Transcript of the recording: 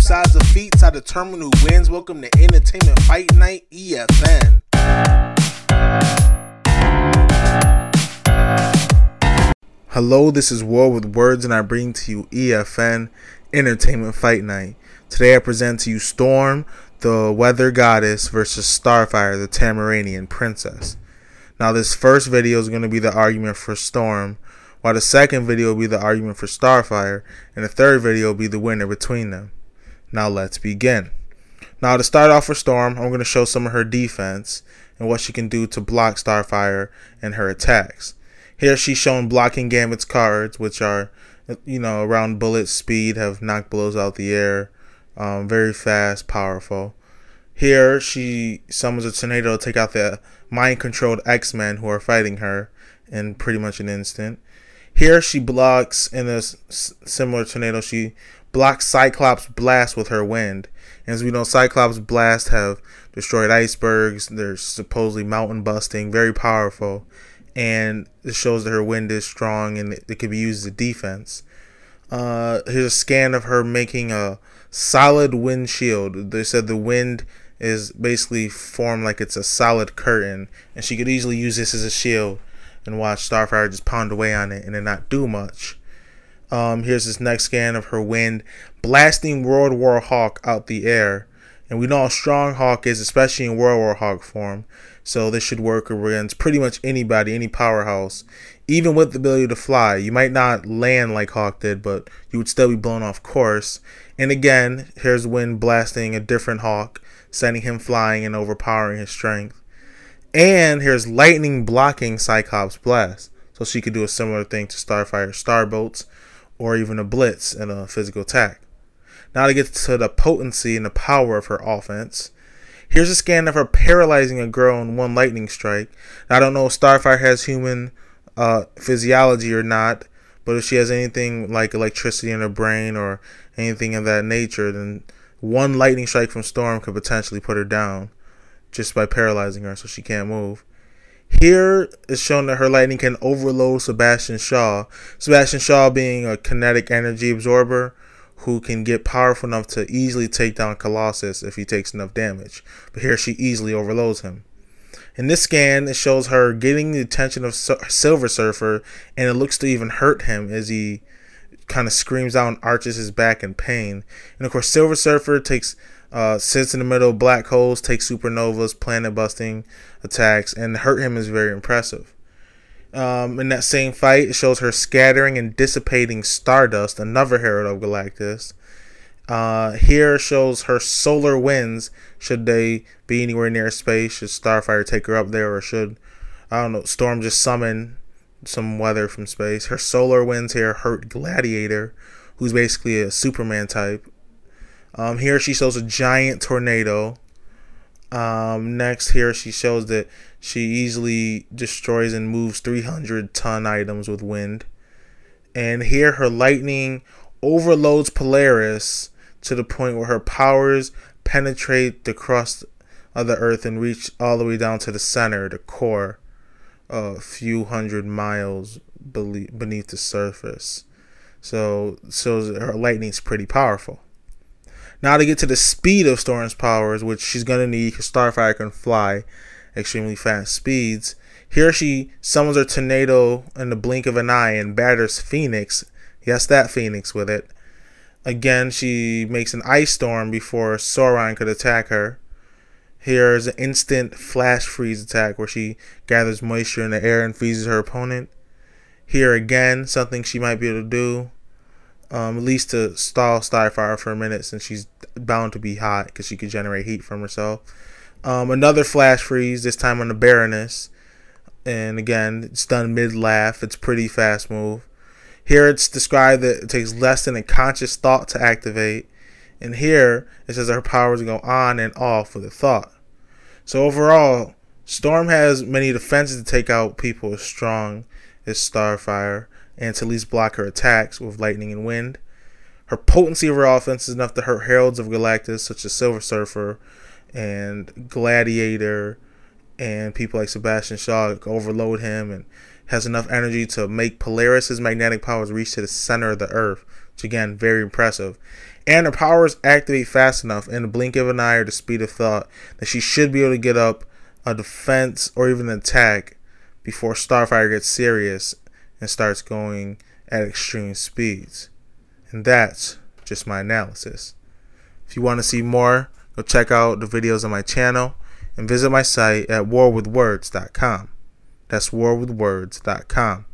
sides of feats, I determine who wins. Welcome to Entertainment Fight Night, EFN. Hello, this is War with Words, and I bring to you EFN, Entertainment Fight Night. Today I present to you Storm, the Weather Goddess, versus Starfire, the Tamaranean Princess. Now this first video is going to be the argument for Storm, while the second video will be the argument for Starfire, and the third video will be the winner between them. Now let's begin. Now to start off for Storm, I'm going to show some of her defense and what she can do to block Starfire and her attacks. Here she's shown blocking Gambit's cards, which are, around bullet speed, have knocked blows out the air, very fast, powerful. Here she summons a tornado to take out the mind-controlled X-Men who are fighting her in pretty much an instant. Here she blocks, in a similar tornado, she blocks Cyclops' blast with her wind. And as we know, Cyclops' blast have destroyed icebergs. They're supposedly mountain busting, very powerful. And it shows that her wind is strong and it can be used as a defense. Here's a scan of her making a solid wind shield. They said the wind is basically formed like it's a solid curtain, and she could easily use this as a shield and watch Starfire just pound away on it and then not do much. Here's this next scan of her wind blasting World War Hawk out the air. And we know how strong Hawk is, especially in World War Hawk form. So this should work against pretty much anybody, any powerhouse. Even with the ability to fly. You might not land like Hawk did, but you would still be blown off course. And again, here's wind blasting a different Hawk, sending him flying and overpowering his strength. And here's lightning blocking Cyclops' blast. So she could do a similar thing to Starfire starboats, or even a blitz in a physical attack. Now to get to the potency and the power of her offense. Here's a scan of her paralyzing a girl in one lightning strike. Now, I don't know if Starfire has human physiology or not, but if she has anything like electricity in her brain or anything of that nature, then one lightning strike from Storm could potentially put her down just by paralyzing her so she can't move. Here is shown that her lightning can overload Sebastian Shaw. Sebastian Shaw being a kinetic energy absorber who can get powerful enough to easily take down Colossus if he takes enough damage. But here she easily overloads him. In this scan, it shows her getting the attention of Silver Surfer, and it looks to even hurt him as he kind of screams out and arches his back in pain. And of course, Silver Surfer sits in the middle of black holes, takes supernovas, planet-busting attacks, and hurt him is very impressive. In that same fight, it shows her scattering and dissipating Stardust, another Herald of Galactus. Here shows her solar winds, should they be anywhere near space, should Starfire take her up there, or should, Storm just summon some weather from space. Her solar winds here hurt Gladiator, who's basically a Superman type. Here she shows a giant tornado. Next here she shows that she easily destroys and moves 300-ton items with wind. And here her lightning overloads Polaris to the point where her powers penetrate the crust of the earth and reach all the way down to the center, the core, a few hundred miles beneath the surface. So her lightning's pretty powerful. Now to get to the speed of Storm's powers, which she's going to need because Starfire can fly extremely fast speeds. Here she summons her tornado in the blink of an eye and batters Phoenix. Yes, that Phoenix with it. Again, she makes an ice storm before Sauron could attack her. Here's an instant flash freeze attack where she gathers moisture in the air and freezes her opponent. Here again, something she might be able to do. At least to stall Starfire for a minute, since she's bound to be hot because she could generate heat from herself. Another flash freeze, this time on the Baroness. And again, it's done mid-laugh. It's a pretty fast move. Here it's described that it takes less than a conscious thought to activate. And here it says that her powers go on and off with a thought. So overall, Storm has many defenses to take out people as strong as Starfire, and to at least block her attacks with lightning and wind. Her potency of her offense is enough to hurt Heralds of Galactus, such as Silver Surfer and Gladiator, and people like Sebastian Shaw overload him, and has enough energy to make Polaris' magnetic powers reach to the center of the Earth, which again, very impressive. and her powers activate fast enough in the blink of an eye or the speed of thought that she should be able to get up a defense or even an attack before Starfire gets serious and starts going at extreme speeds. And that's just my analysis. If you want to see more, go check out the videos on my channel and visit my site at warwithwords.com. That's warwithwords.com.